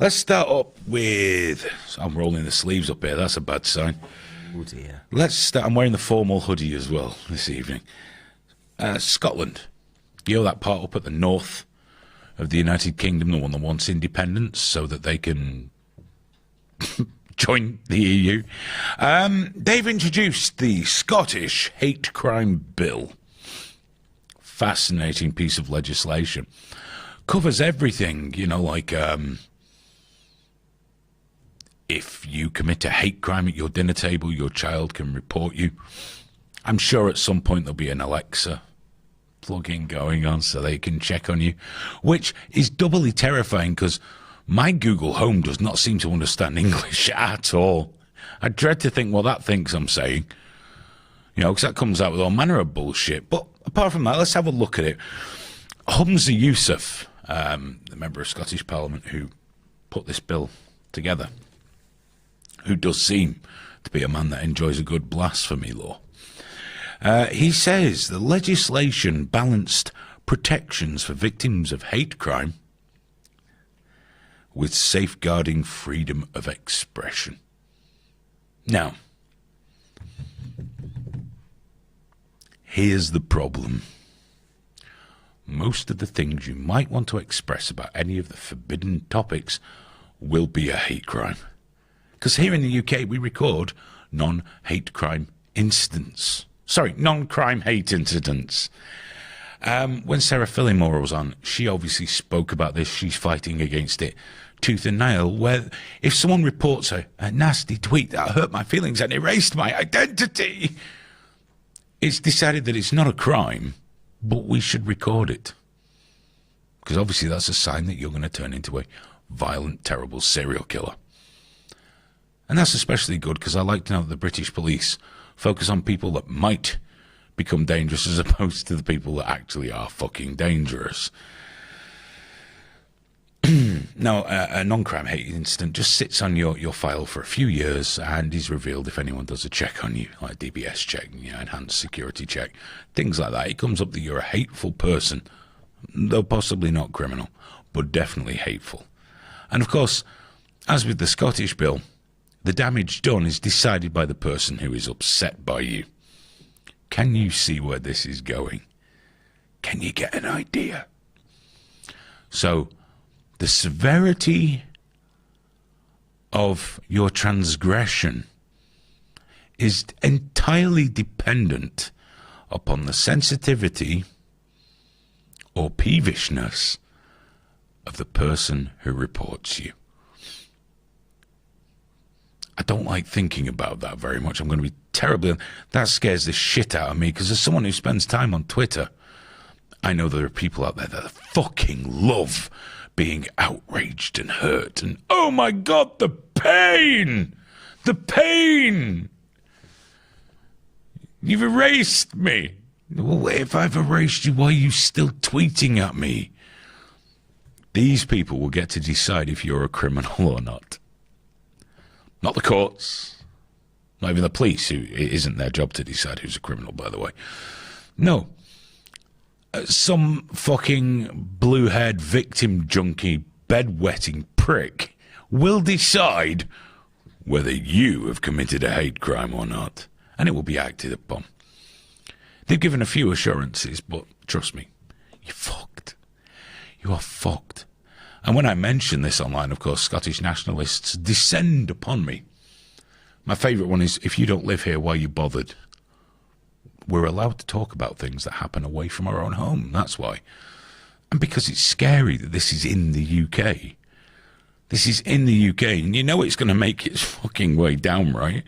Let's start up with... I'm rolling the sleeves up here. That's a bad sign. Oh dear. Let's start... I'm wearing the formal hoodie as well this evening. Scotland. You know that part up at the north of the United Kingdom, the one that wants independence so that they can join the EU. They've introduced the Scottish Hate Crime Bill. Fascinating piece of legislation. Covers everything, you know, like... if you commit a hate crime at your dinner table, your child can report you. I'm sure at some point there'll be an Alexa plug-in going on so they can check on you, which is doubly terrifying because my Google Home does not seem to understand English at all. I dread to think what that thinks I'm saying, you know, because that comes out with all manner of bullshit. But apart from that, let's have a look at it. Humza Yousaf, the member of Scottish Parliament who put this bill together, who does seem to be a man that enjoys a good blasphemy law. He says the legislation balanced protections for victims of hate crime with safeguarding freedom of expression. Now, here's the problem. Most of the things you might want to express about any of the forbidden topics will be a hate crime. Because here in the UK, we record non-hate crime incidents. Sorry, non-crime hate incidents. When Sarah Fillimore was on, she obviously spoke about this. She's fighting against it tooth and nail, where if someone reports a nasty tweet that hurt my feelings and erased my identity, it's decided that it's not a crime, but we should record it. Because obviously that's a sign that you're going to turn into a violent, terrible serial killer. And that's especially good because I like to know that the British police focus on people that might become dangerous as opposed to the people that actually are fucking dangerous. Now, a non-crime hate incident just sits on your file for a few years and is revealed if anyone does a check on you, like a DBS check, you know, enhanced security check, things like that. It comes up that you're a hateful person, though possibly not criminal, but definitely hateful. And of course, as with the Scottish bill, the damage done is decided by the person who is upset by you. Can you see where this is going? Can you get an idea? So, the severity of your transgression is entirely dependent upon the sensitivity or peevishness of the person who reports you. I don't like thinking about that very much. I'm going to be terribly... That scares the shit out of me because as someone who spends time on Twitter, I know there are people out there that fucking love being outraged and hurt. And oh my God, the pain! The pain! You've erased me. Well, if I've erased you, why are you still tweeting at me? These people will get to decide if you're a criminal or not. Not the courts, not even the police, who it isn't their job to decide who's a criminal, by the way. No. Some fucking blue-haired victim junkie bedwetting prick will decide whether you have committed a hate crime or not, and it will be acted upon. They've given a few assurances, but trust me, you're fucked. You are fucked. And when I mention this online, of course, Scottish nationalists descend upon me. My favourite one is, if you don't live here, why are you bothered? We're allowed to talk about things that happen away from our own home, that's why. And because it's scary that this is in the UK. This is in the UK, and you know it's going to make its fucking way down, right?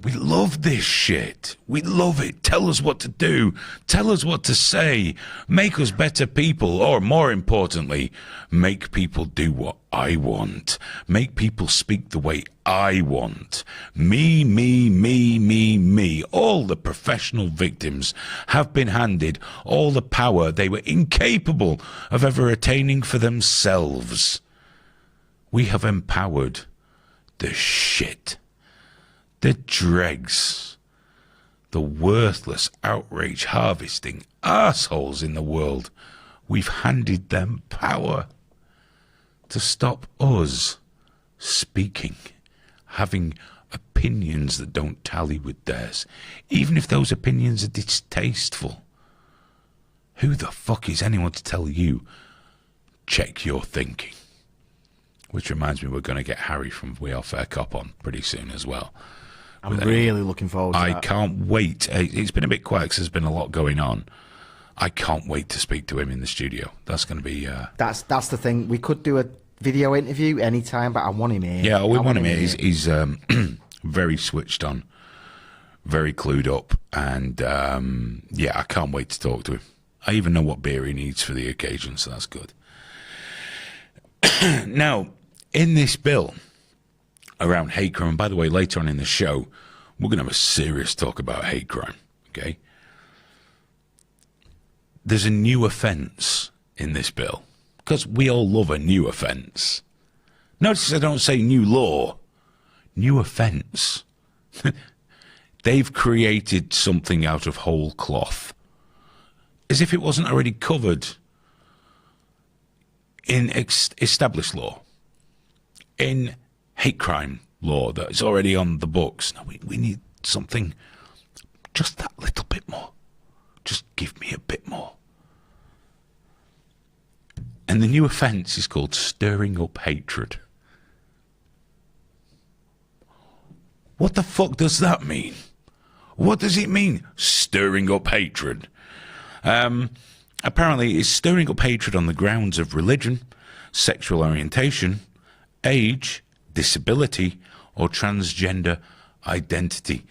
We love this shit. We love it. Tell us what to do. Tell us what to say. Make us better people. Or more importantly, make people do what I want. Make people speak the way I want. Me, me, me, me, me. All the professional victims have been handed all the power they were incapable of ever attaining for themselves. We have empowered the shit. The dregs, the worthless outrage harvesting assholes in the world, we've handed them power. to stop us speaking, having opinions that don't tally with theirs, even if those opinions are distasteful. Who the fuck is anyone to tell you, check your thinking? Which reminds me, we're going to get Harry from We Are Fair Cop on pretty soon as well. I'm really looking forward to that. I can't wait. It's been a bit quiet because there's been a lot going on. I can't wait to speak to him in the studio. That's going to be... That's the thing. We could do a video interview anytime, but I want him here. Yeah, we want him here. He's very switched on, very clued up, and yeah, I can't wait to talk to him. I even know what beer he needs for the occasion, so that's good. Now, in this bill around hate crime, and by the way, later on in the show, we're going to have a serious talk about hate crime, okay? There's a new offence in this bill, because we all love a new offence. Notice I don't say new law, new offence. They've created something out of whole cloth, as if it wasn't already covered in established law, in hate crime law that is already on the books. No, we need something just that little bit more. Just give me a bit more. And the new offence is called stirring up hatred. What the fuck does that mean? What does it mean, stirring up hatred? Apparently, it's stirring up hatred on the grounds of religion, sexual orientation, age, disability, or transgender identity.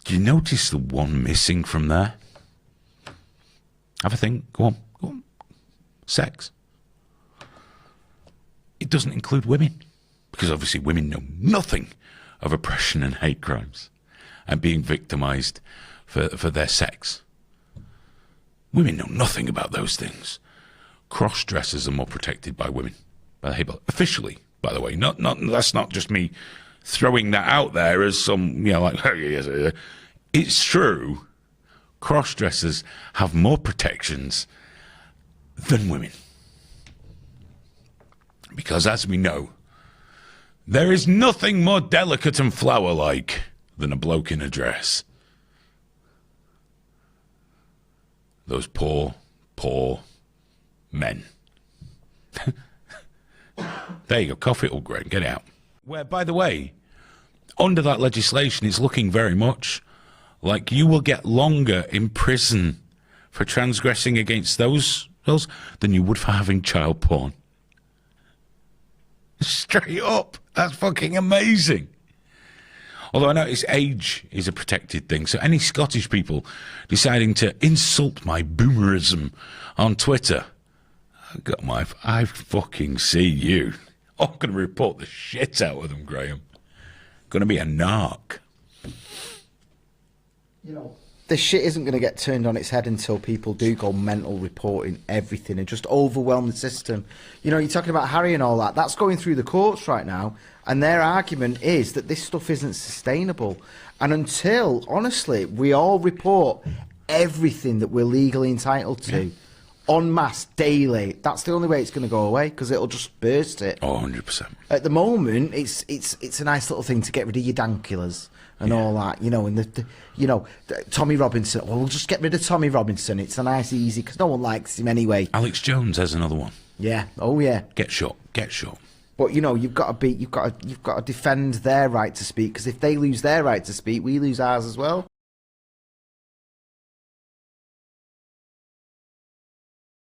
Do you notice the one missing from there? Have a think. Go on. Sex. It doesn't include women, because obviously women know nothing of oppression and hate crimes and being victimised for their sex. Women know nothing about those things. Cross-dressers are more protected by women, by the hate bill. Officially, by the way. Not. That's not just me throwing that out there as some, like, oh, yes, it's true. Cross-dressers have more protections than women. Because, as we know, there is nothing more delicate and flower-like than a bloke in a dress. Those poor men. There you go, cough it up, Graham, get out. Where, by the way, under that legislation, it's looking very much like you will get longer in prison for transgressing against those than you would for having child porn. Straight up. That's fucking amazing. Although I notice age is a protected thing, so any Scottish people deciding to insult my boomerism on Twitter, I fucking see you. I'm going to report the shit out of them, Graham. Going to be a narc. This shit isn't going to get turned on its head until people do go mental reporting everything and just overwhelm the system. You're talking about Harry and all that. That's going through the courts right now, and their argument is that this stuff isn't sustainable. And until, honestly, we all report everything that we're legally entitled to, en masse, daily, that's the only way it's going to go away, because it'll just burst it. Oh, 100%. At the moment, it's a nice little thing to get rid of your dankulars and all that, and Tommy Robinson. Well, we'll just get rid of Tommy Robinson. It's a nice, easy, because no one likes him anyway. Alex Jones has another one. Yeah. Oh yeah. Get shot. But you've got to defend their right to speak, because if they lose their right to speak, we lose ours as well.